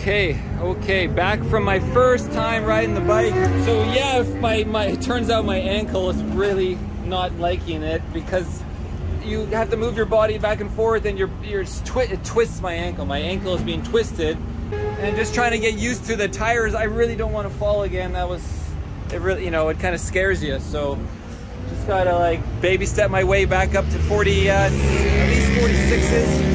Okay, back from my first time riding the bike. So yeah, it turns out my ankle is really not liking it because you have to move your body back and forth, and it twists my ankle. My ankle is being twisted, and just trying to get used to the tires. I really don't want to fall again. It really, you know, it kind of scares you. So just gotta like baby step my way back up to 40, at least 46s.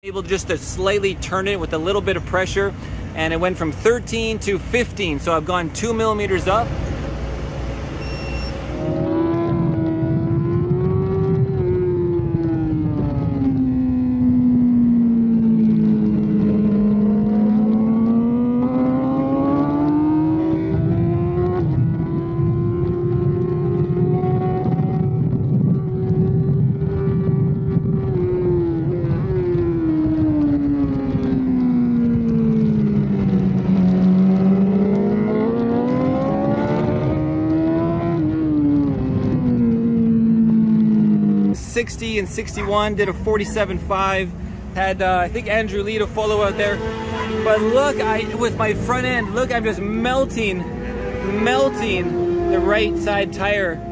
Able just to slightly turn it with a little bit of pressure, and it went from 13 to 15, so I've gone 2 millimeters up. And 61, did a 47.5, had I think Andrew Lee to follow out there. But look, with my front end, look, I'm just melting the right side tire.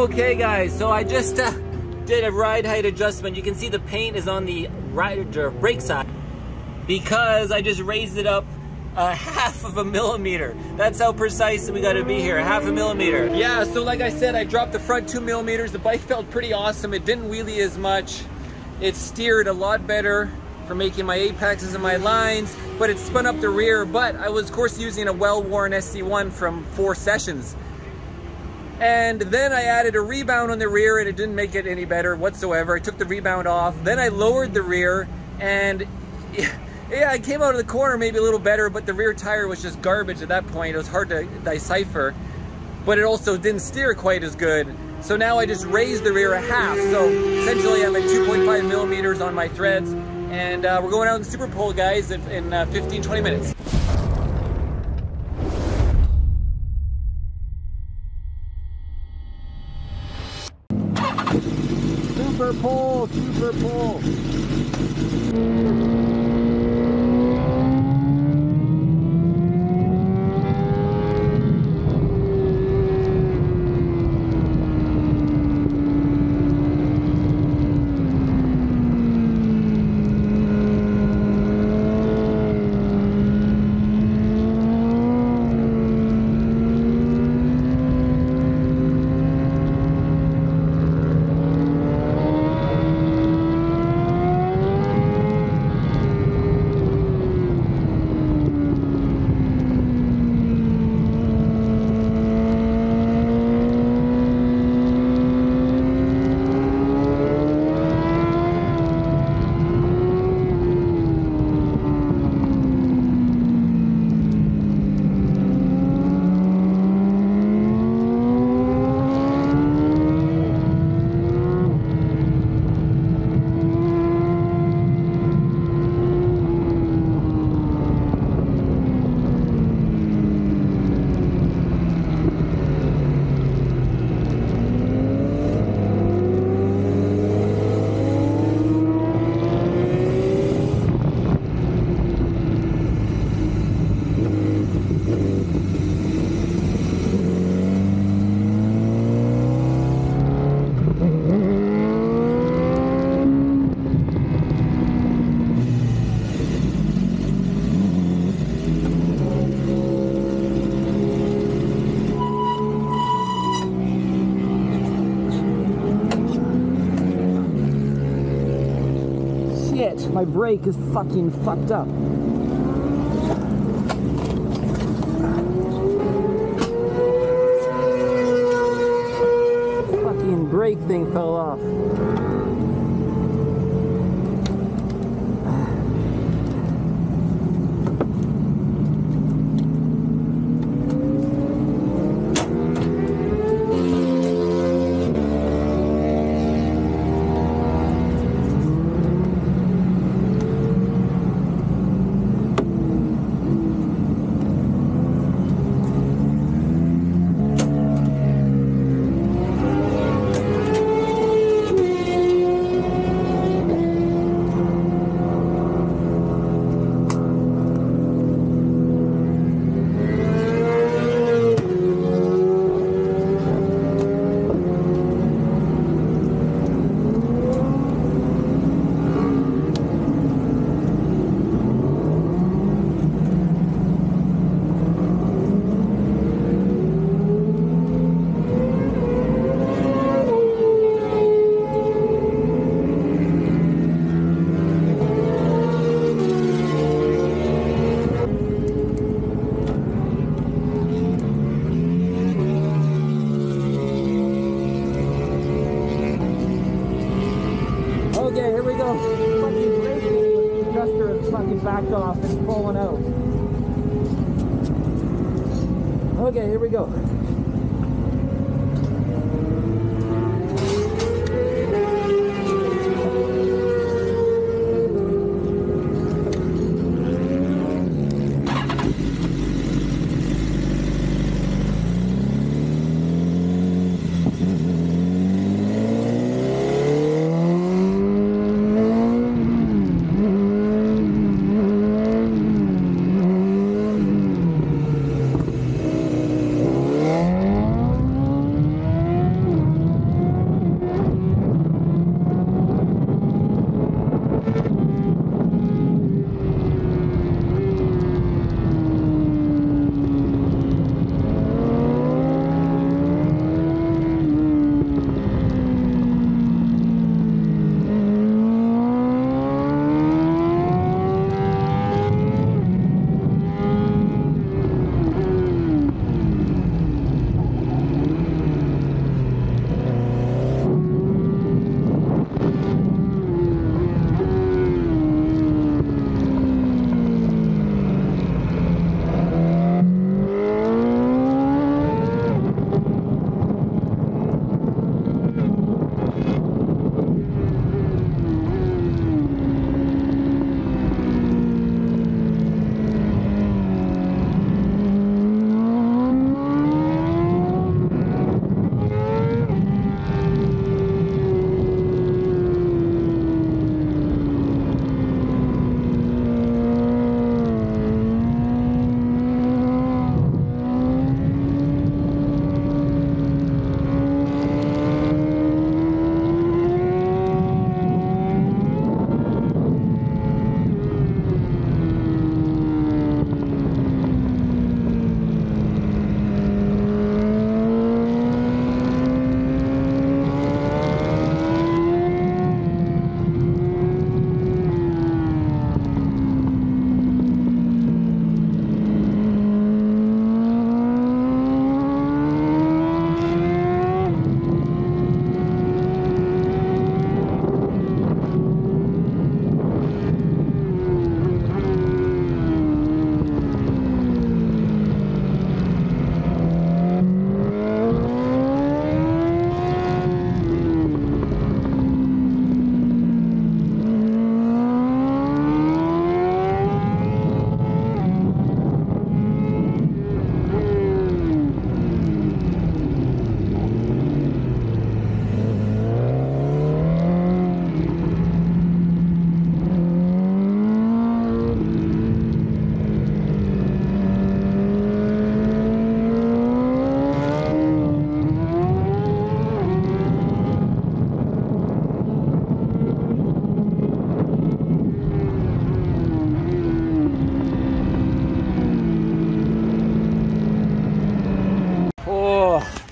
Okay guys, so I just did a ride height adjustment. You can see the paint is on the brake side because I just raised it up a half of a millimeter. That's how precise we got to be here, a half a millimeter. Yeah, so like I said, I dropped the front 2 millimeters. The bike felt pretty awesome. It didn't wheelie as much. It steered a lot better for making my apexes and my lines, but it spun up the rear. But I was of course using a well-worn SC1 from 4 sessions. And then I added a rebound on the rear, and it didn't make it any better whatsoever. I took the rebound off. Then I lowered the rear, and yeah, I came out of the corner maybe a little better, but the rear tire was just garbage at that point. It was hard to decipher, but it also didn't steer quite as good. So now I just raised the rear a half. So essentially I'm at 2.5 millimeters on my threads, and we're going out in Superpole, guys, in 15-20 minutes. Superpole. My brake is fucking fucked up. brake thing fell off. Okay, here we go. Fucking braking adjuster is fucking backed off and falling out. Okay, here we go.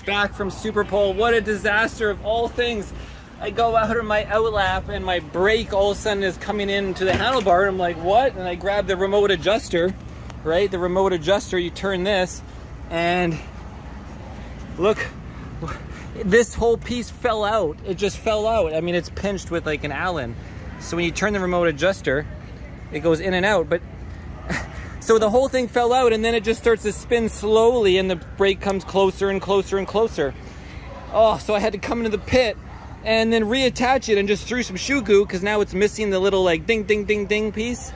Back from Superpole. What a disaster of all things. I go out of my outlap and my brake all of a sudden is coming into the handlebar. I'm like, what? And I grab the remote adjuster, right? The remote adjuster, you turn this and look, this whole piece fell out. It just fell out. I mean, it's pinched with like an Allen. So when you turn the remote adjuster, it goes in and out. But so the whole thing fell out, and then it just starts to spin slowly, and the brake comes closer and closer and closer. Oh, so I had to come into the pit and then reattach it and just threw some shoe goo, because now it's missing the little like ding, ding, ding, ding piece.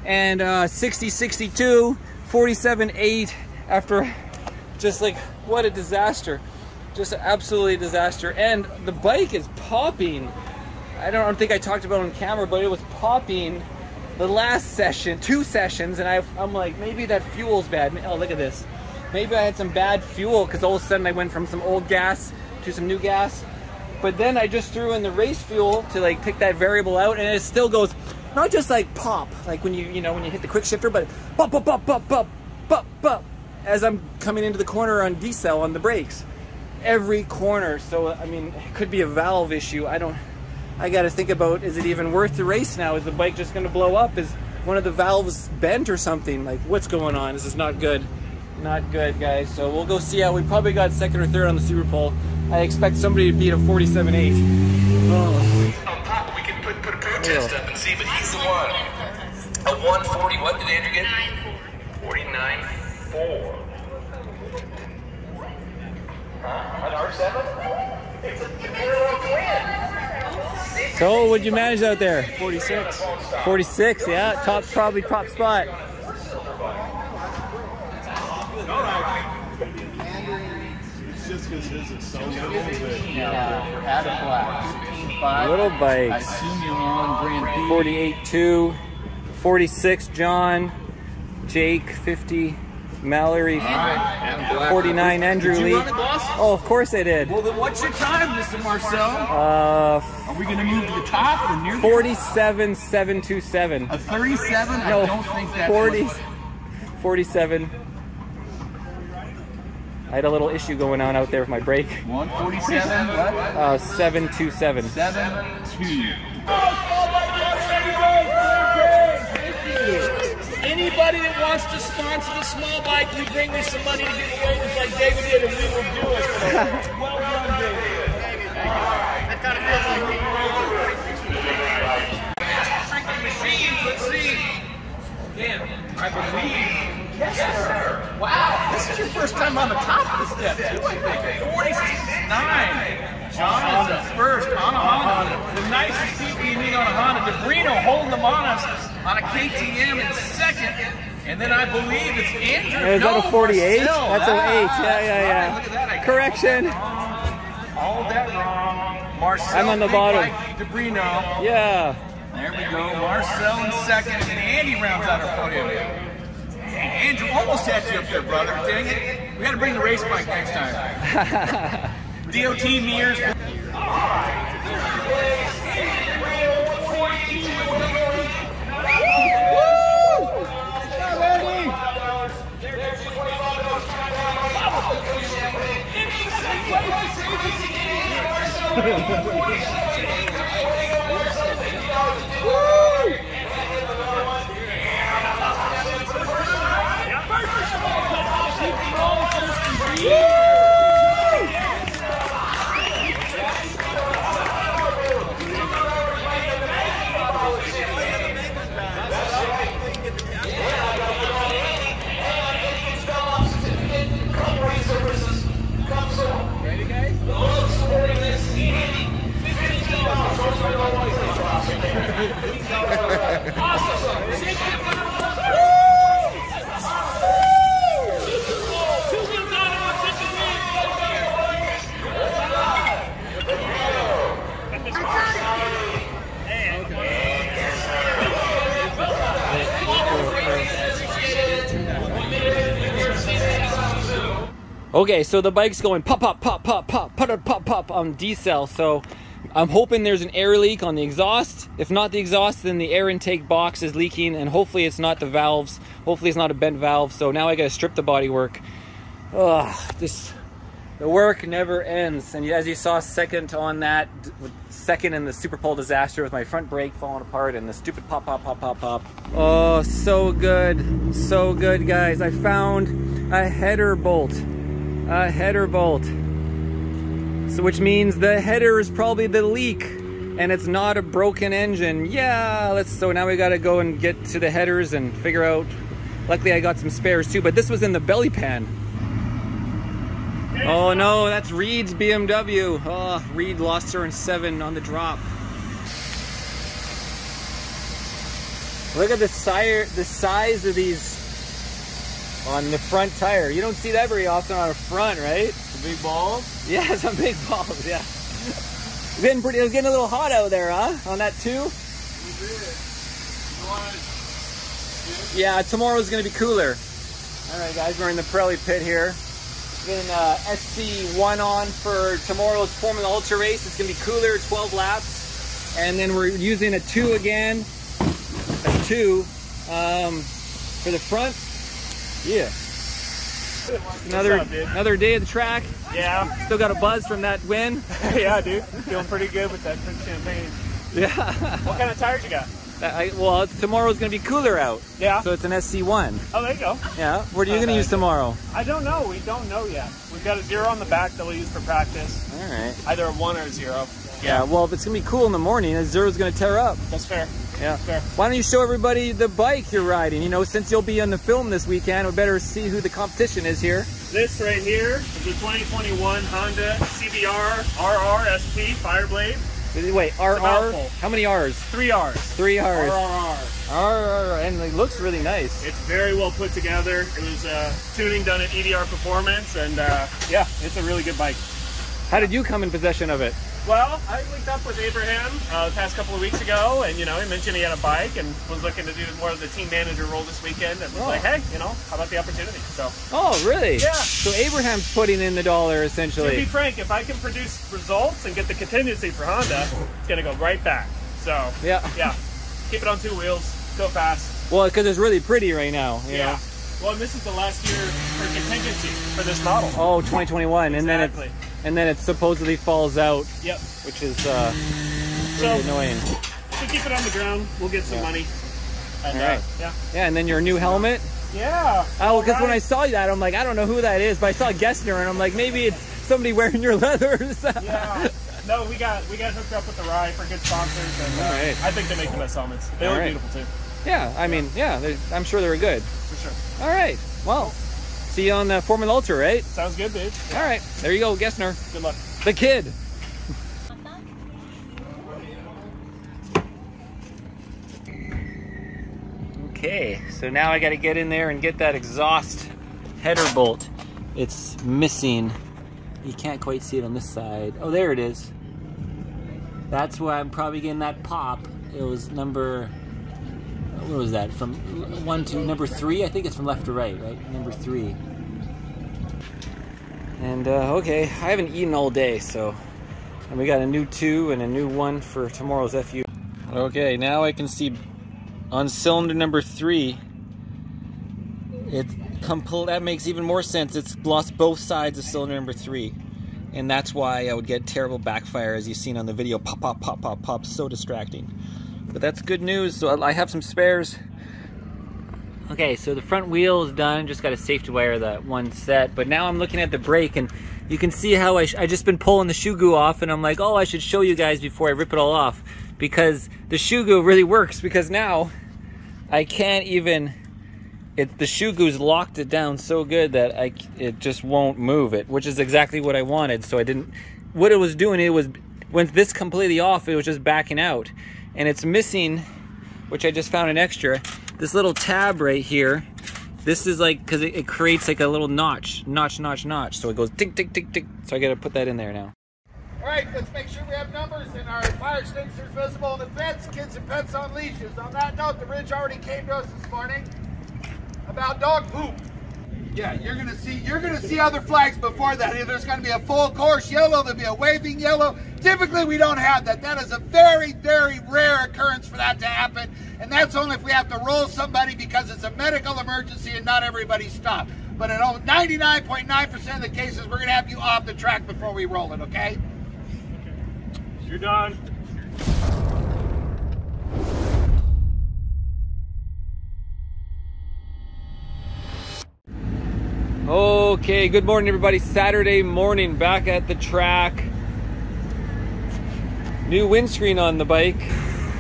And 60, 62, 47, 8 after just like, what a disaster. Just absolutely a disaster. And the bike is popping. I don't think I talked about it on camera, but it was popping the last session, 2 sessions, and I'm like, maybe that fuel's bad. Oh, look at this. Maybe I had some bad fuel, because all of a sudden I went from some old gas to some new gas. But then I just threw in the race fuel to like pick that variable out, and it still goes, not just like pop, like when you know, when you hit the quick shifter, but pop, pop, pop, pop, pop, pop, pop, as I'm coming into the corner on decel on the brakes. Every corner. So I mean, it could be a valve issue. I got to think about, is it even worth the race now? Is the bike just going to blow up? Is one of the valves bent or something? Like, what's going on? This is not good. Not good, guys. So we'll go see how. We probably got 2nd or 3rd on the Superpole. I expect somebody to beat a 47.8. Oh. We can put a protest up and see, but he's the one. A 140. What did Andrew get? 49.4. An R7? It's a twin. So what'd you manage out there? 46. 46, yeah. Probably top spot. It's just because his is so little. Little bikes. I assume you're on Grand Prix. 48.2, 46 John, Jake 50, Mallory 49, Andrew Lee. Oh, of course I did. Well, then what's your time, Mr. Marcel? Are we going to move to the top or near? 47.727. A 37? No, I don't think that's 47. I had a little issue going on out there with my brake. 147. What? 727. 7-2. Anybody that wants to sponsor the small bike, you bring me some money to give away just like David did, and we will do it. Well done, David. That kind of feels like machines. Let's see. Dan, I believe. Yes, sir. Wow. This is your first time on the top of the step, too, I think. 46.9. John is the first on a Honda. The nicest people you need on a Honda. DeBrino holding them on us on a KTM in 2nd. And then I believe it's Andrew. Is that a 48? Marcel. That's an 8. Yeah. Look at that. Correction. All that wrong. Marcel. I'm on the bottom. DeBrino. Yeah. There we go. Marcel in 2nd. And then Andy rounds out our podium. Andrew almost had you up there, brother. Dang it. We got to bring the race bike next time. DOT mirrors. Okay, so the bike's going pop, pop, pop, pop, pop, pop, pop, pop on decel. So I'm hoping there's an air leak on the exhaust. If not the exhaust, then the air intake box is leaking, and hopefully it's not the valves. Hopefully it's not a bent valve. So now I gotta strip the bodywork. Ugh, the work never ends. And as you saw, 2nd on that, 2nd in the Superpole disaster with my front brake falling apart and the stupid pop, pop, pop, pop, pop. Oh, so good. So good, guys. I found a header bolt. A header bolt. So which means the header is probably the leak, and it's not a broken engine. Yeah, so now we gotta go and get to the headers and figure out. Luckily I got some spares too, but this was in the belly pan. Oh no, that's Reed's BMW. Oh, Reed lost her in 7 on the drop. Look at the size of these on the front tire. You don't see that very often on a front, right? The big balls? Yeah, some big balls, yeah. It was getting a little hot out there, huh? On that too? Yeah, tomorrow's gonna be cooler. All right, guys, we're in the Pirelli pit here. Getting SC1 on for tomorrow's Formula Ultra race. It's gonna be cooler, 12 laps. And then we're using a 2 again. A 2 for the front. Yeah. Another day at the track. Yeah. Still got a buzz from that win. Yeah, dude. Feeling pretty good with that Prince Champagne. Yeah. What kind of tires you got? Well, tomorrow's going to be cooler out. Yeah. So it's an SC1. Oh, there you go. Yeah. What are you going to use tomorrow? I don't know. We don't know yet. We've got a 0 on the back that we'll use for practice. All right. Either a 1 or a 0. Yeah. Well, if it's going to be cool in the morning, a 0 is going to tear up. That's fair. Yeah. Fair. Why don't you show everybody the bike you're riding? You know, since you'll be on the film this weekend, we better see who the competition is here. This right here is a 2021 Honda CBR RR SP Fireblade. Wait, RR? How many R's? 3 R's. 3 R's. RR. RR, and it looks really nice. It's very well put together. It was tuning done at EDR Performance, and yeah, it's a really good bike. How did you come in possession of it? Well, I linked up with Abraham the past couple of weeks ago, and, you know, he mentioned he had a bike and was looking to do more of the team manager role this weekend, and was like, hey, you know, how about the opportunity? So. Oh, really? Yeah. So Abraham's putting in the dollar, essentially. To be frank, if I can produce results and get the contingency for Honda, it's going to go right back. So, yeah. Keep it on 2 wheels, go fast. Well, because it's really pretty right now, you know? Well, and this is the last year for contingency for this model. Oh, 2021, Exactly. and then it supposedly falls out. Yep. Which is really annoying. So keep it on the ground. We'll get some money. And, all right. Yeah, and then your new helmet. Yeah. Oh, because when I saw that, I'm like, I don't know who that is, but I saw Gessner, and I'm like, maybe it's somebody wearing your leathers. Yeah. No, we got hooked up with the Rye for good sponsors, and I think they make the best helmets. They look beautiful too. Yeah, I mean, I'm sure they're good. For sure. All right. Well, see you on the Formula Ultra, right? Sounds good, dude. All right. There you go, Gessner. Good luck. The kid. Okay, so now I got to get in there and get that exhaust header bolt. It's missing. You can't quite see it on this side. Oh, there it is. That's why I'm probably getting that pop. It was number, what was that? From 1 to number 3? I think it's from left to right, right? Number 3. And okay, I haven't eaten all day, so. And we got a new 2 and a new 1 for tomorrow's FU. Okay, now I can see on cylinder number 3, that makes even more sense. It's lost both sides of cylinder number 3. And that's why I would get terrible backfire, as you've seen on the video. Pop, pop, pop, pop, pop. So distracting. But that's good news. So I have some spares. Okay, so the front wheel is done. Just got to safety wire that one set. But now I'm looking at the brake, and you can see how I just been pulling the shoe goo off. And I'm like, oh, I should show you guys before I rip it all off. Because the shoe goo really works. Because now I can't even... the shoe goo's locked it down so good that it just won't move it, which is exactly what I wanted. So what it was doing, when this completely off, it was just backing out. And it's missing, which I just found an extra, this little tab right here. This is like, because it creates like a little notch. So it goes tick, tick, tick, tick. So I got to put that in there now. All right, let's make sure we have numbers and our fire extinguishers visible in the vents, kids and pets on leashes. On that note, the Ridge already came to us this morning about dog poop. Yeah, you're gonna see other flags before that. There's gonna be a full course yellow, there'll be a waving yellow. Typically we don't have that. That is a very, very rare occurrence for that to happen. And that's only if we have to roll somebody because it's a medical emergency and not everybody stopped. But in 99.9% of the cases, we're gonna have you off the track before we roll it, okay? You're done. Okay, good morning everybody. Saturday morning, back at the track. new windscreen on the bike.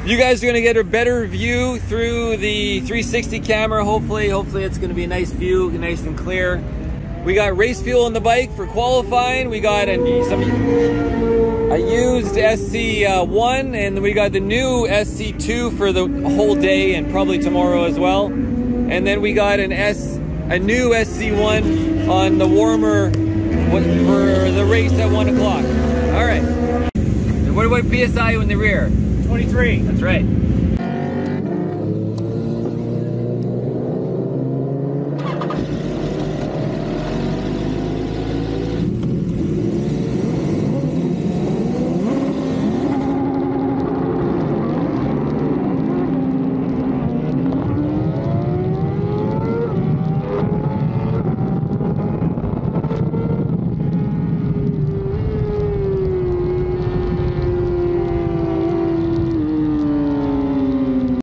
You guys are gonna get a better view through the 360 camera. Hopefully it's gonna be a nice view, nice and clear. We got race fuel on the bike for qualifying. We got a used SC1, and we got the new SC2 for the whole day and probably tomorrow as well. And then we got a new SC1 on the warmer for the race at 1 o'clock. All right. And what about PSI in the rear? 23. That's right.